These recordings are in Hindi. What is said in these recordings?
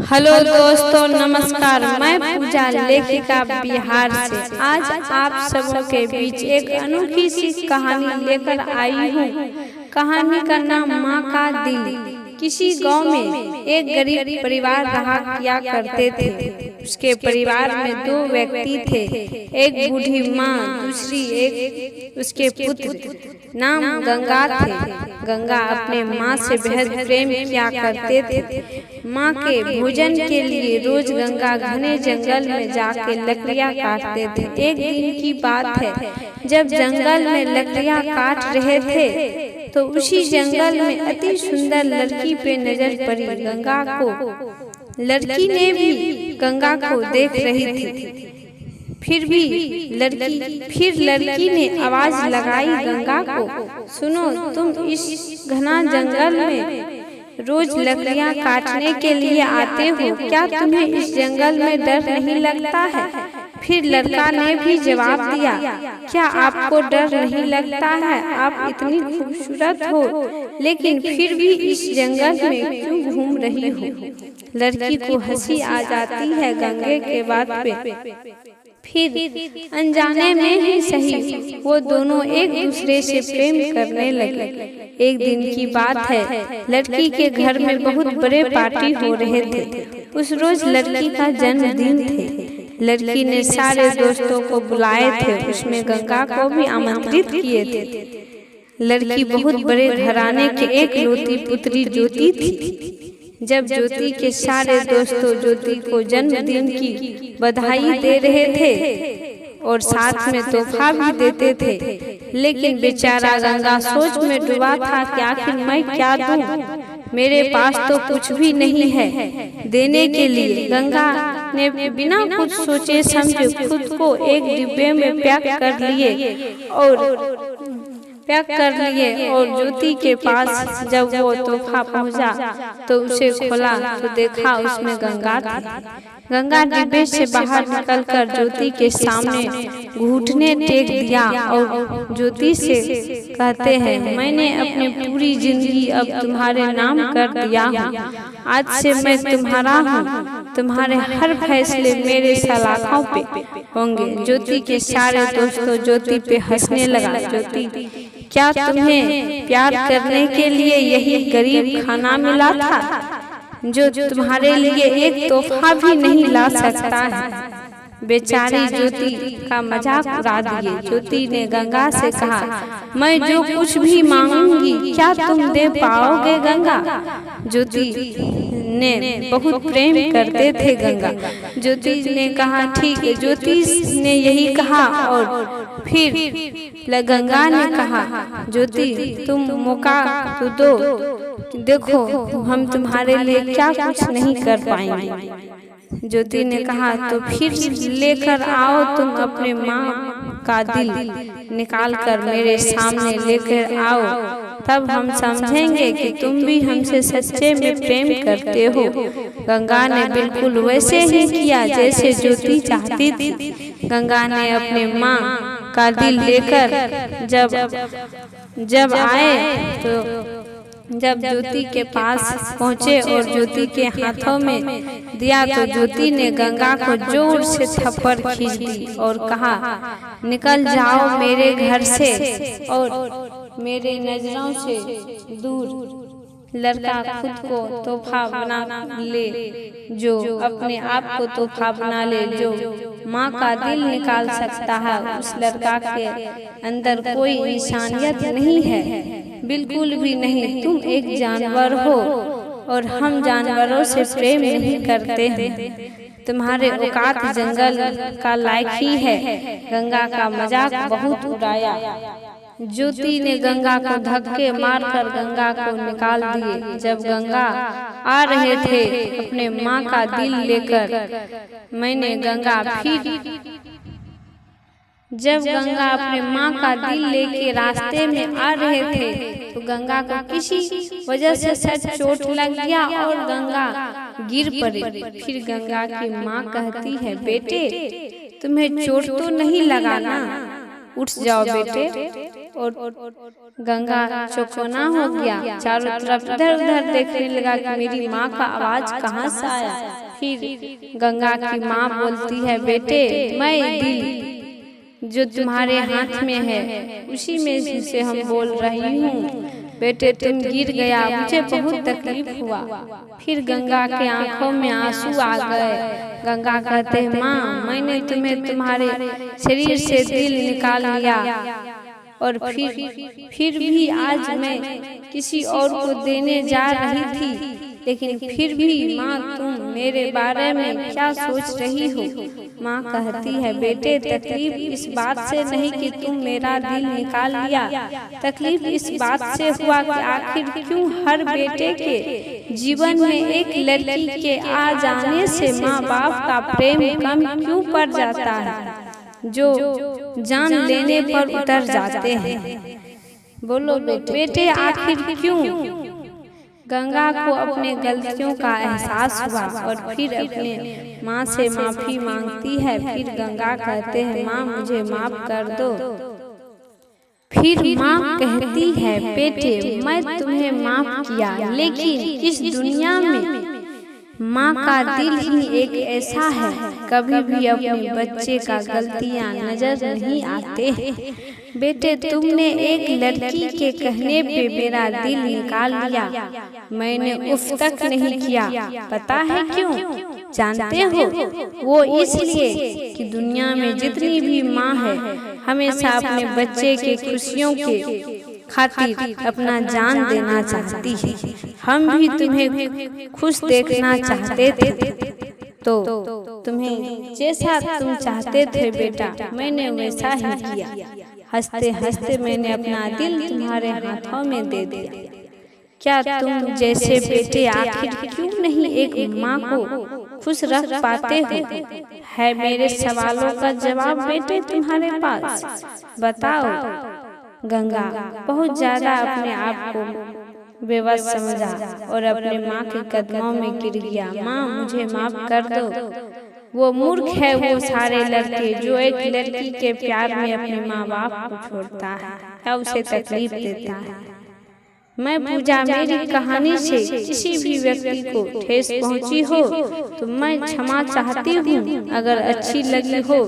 हेलो दोस्तों, नमस्कार। मैं पूजा, लेखिका बिहार से। आज आप सबों के बीच एक अनोखी सी कहानी लेकर आई हूँ। कहानी का नाम माँ का दिल। किसी गांव में एक गरीब परिवार रहा किया करते थे। उसके परिवार में दो व्यक्ति थे, एक बूढ़ी माँ, दूसरी एक उसके पुत्र। नाम गंगा थे। गंगा अपने माँ से बेहद प्रेम किया करते थे। माँ के भोजन के लिए रोज गंगा घने जंगल में जाके लकड़ियाँ काटते थे। एक दिन की बात है, जब जंगल में लकड़ियाँ काट रहे थे तो उसी जंगल में अति सुंदर लड़की पे नजर पड़ी। गंगा को लड़की ने भी गंगा को देख रही थी। फिर लड़की ने आवाज लगाई गंगा को, सुनो, तुम इस घना जंगल में रोज लकड़ियाँ काटने के लिए आते हो, क्या तुम्हें इस जंगल में डर नहीं लगता है? फिर लड़का ने भी जवाब दिया, क्या आपको डर नहीं लगता है? आप इतनी खूबसूरत हो, लेकिन फिर भी इस जंगल में क्यों घूम रही हो? लड़की को हंसी आ जाती है गंगे के बात पे। फिर अनजाने में ही सही, वो दोनों एक दूसरे से प्रेम करने लगे। एक दिन की बात है, लड़की के घर में बहुत बड़े पार्टी हो रहे थे। उस रोज लड़की का जन्मदिन थे। लड़की ने सारे दोस्तों को बुलाए थे, उसमें गंगा को भी आमंत्रित किए थे। लड़की बहुत बड़े घराने के एक लौती पुत्री ज्योति थी। जब ज्योति के सारे दोस्तों ज्योति को जन्मदिन की बधाई दे रहे थे और साथ में तोहफा भी देते थे, लेकिन बेचारा गंगा सोच में डूबा था कि आखिर मैं क्या दूं? मेरे पास तो कुछ भी नहीं है देने के लिए। गंगा ने बिना कुछ सोचे समझे खुद को एक डिब्बे में पैक कर लिए और ज्योति के पास जब वो तोहफा पहुंचा तो उसे खोला तो देखा उसमें गंगा थी। गंगा डिब्बे से बाहर निकलकर ज्योति के सामने घुटने टेक दिया और ज्योति से कहते हैं, मैंने अपनी पूरी जिंदगी अब तुम्हारे नाम कर दिया हूँ। आज से मैं तुम्हारा हूँ। तुम्हारे हर फैसले मेरे सलाखों पे होंगे। ज्योति के सारे दोस्तों ज्योति पे हंसने लगा। ज्योति, क्या तुम्हें प्यार करने के लिए यही गरीब खाना मिला था जो तुम्हारे लिए एक तोहफा भी नहीं ला सकता है? बेचारी ज्योति का मजाक उड़ा दिए। ज्योति ने गंगा से कहा, मैं जो कुछ भी मांगूंगी क्या तुम दे पाओगे? गंगा ज्योति ने बहुत प्रेम करते थे गंगा। ज्योति ने कहा, ठीक है। ज्योति ने यही कहा और फिर गंगा ने कहा, ज्योति तुम मौका तो दो, देखो हम तुम्हारे लिए क्या कुछ नहीं कर पाएंगे। ज्योति ने कहा, तो फिर लेकर आओ तुम अपने माँ का दिल निकाल कर मेरे सामने लेकर आओ, तब हम समझेंगे कि तुम भी हमसे सच्चे में प्रेम करते हो। गंगा ने बिल्कुल वैसे ही किया जैसे ज्योति चाहती थी। गंगा ने अपने माँ का दिल लेकर जब आए तो जब ज्योति के पास पहुँचे और ज्योति के हाथों में दिया तो ज्योति ने गंगा को जोर से थप्पड़ खींच दी और कहा, निकल जाओ मेरे घर से और मेरे नजरों से दूर। लड़का खुद को तोहफा बना ले, जो अपने आप को तोहफा बना ले, जो माँ का दिल निकाल सकता है। उस लड़का के अंदर कोई इंसानियत नहीं है, बिल्कुल भी नहीं। तुम एक जानवर हो और हम जानवरों से प्रेम नहीं करते हैं। तुम्हारे औकात जंगल का लायक ही है। गंगा का मजाक बहुत उड़ाया। ज्योति ने गंगा को धक्के मारकर गंगा को निकाल दिए। जब गंगा आ रहे थे अपने माँ का दिल लेकर, जब गंगा अपने माँ का दिल लेके रास्ते में आ रहे थे तो गंगा को किसी वजह से सच चोट लग गया और गंगा गिर पड़ी। फिर गंगा की माँ कहती है, बेटे तुम्हें चोट तो नहीं लगा ना? उठ जाओ बेटे। और गंगा चौकन्ना हो गया, चारों तरफ इधर उधर देखने लगा कि मेरी माँ का आवाज कहाँ से आया। फिर गंगा की माँ बोलती है, बेटे मैं दिल जो तुम्हारे हाथ में है उसी में से हम बोल रही हूँ। बेटे तुम गिर गया, मुझे बहुत तकलीफ हुआ। फिर गंगा के आंखों में आंसू आ गए। गंगा कहते हैं, माँ मैंने तुम्हें तुम्हारे शरीर से दिल निकाल लिया और फिर भी आज मैं किसी और को देने जा रही थी, लेकिन फिर भी माँ तुम मेरे बारे में क्या सोच रही हो। माँ कहती है, बेटे तकलीफ इस बात से नहीं कि तुम मेरा दिल निकाल लिया, तकलीफ इस बात से हुआ कि आखिर क्यों हर बेटे के जीवन में एक लड़की के आ जाने से माँ बाप का प्रेम कम क्यों पड़ जाता है, जो जान लेने पर उतर जाते हैं। बोलो बेटे आखिर क्यों। गंगा को अपने गलतियों का एहसास हुआ और फिर अपने माँ से माफी मांगती है। फिर गंगा कहते हैं, माँ मुझे माफ कर दो। फिर माँ कहती है, बेटे मैं तुम्हें माफ किया, लेकिन इस दुनिया में माँ का दिल ही एक ऐसा है, कभी भी अपने बच्चे का गलतियाँ नजर नहीं आते। बेटे तुमने एक लड़की के कहने पे मेरा दिल निकाल लिया, मैंने उफ तक नहीं किया। पता है क्यों? जानते हो? वो इसलिए कि दुनिया में जितनी भी माँ है हमेशा अपने बच्चे के खुशियों के खातिर अपना जान देना चाहती है। हम भी तुम्हें खुश देखना चाहते थे, तो तुम्हें जैसा तुम चाहते थे बेटा मैंने वैसा ही किया। हंसते हंसते मैंने अपना दिल तुम्हारे हाथों में दे दिया। क्या तुम जैसे बेटे आखिर क्यों नहीं एक माँ को खुश रख पाते हो? है मेरे सवालों का जवाब बेटे तुम्हारे पास? बताओ। गंगा बहुत ज्यादा अपने आप को बेबस समझा और अपने माँ के कदमों में गिर गया। माँ मुझे माफ कर दो। वो मूर्ख है वो सारे लड़के जो एक लड़की के प्यार में अपने माँ बाप को छोड़ता है या उसे तकलीफ देता है। मैं पूजा, मेरी कहानी से किसी भी व्यक्ति को ठेस पहुंची हो तो मैं क्षमा चाहती हूँ। अगर अच्छी लगी हो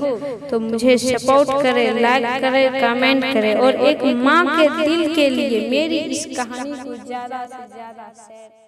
तो मुझे सपोर्ट करे, लाइक करे, कमेंट करे और एक माँ के दिल के लिए मेरी इस कहानी को ज्यादा से ज्यादा शेयर